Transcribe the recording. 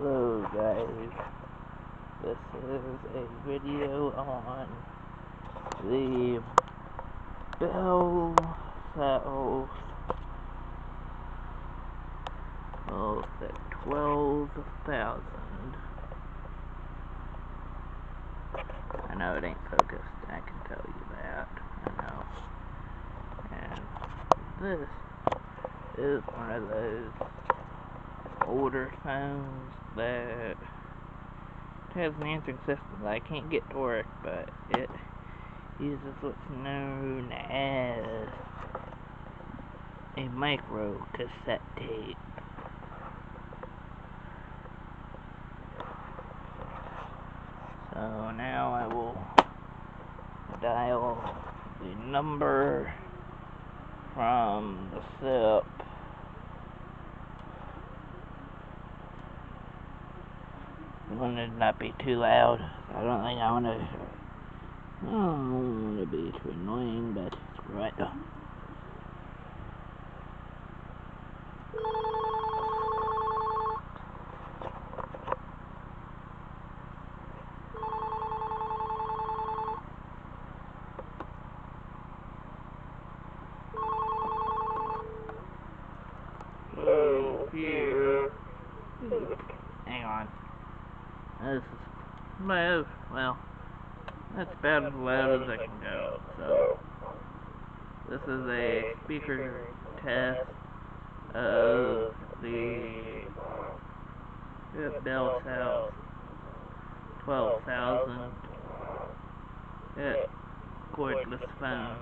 So guys, this is a video on the bellsouth at 12,000. I know it ain't focused, I can tell you that, I know. And this is one of those older phones that has an answering system that I can't get to work, but it uses what's known as a micro cassette tape. So now I will dial the number from the SIP. I want it to not be too loud. I don't think I want to be too annoying, but screw it. So here, hang on. This is loud. Well, that's about as loud as I can go. So this is a speaker test of the bellsouth 12,000 cordless phone.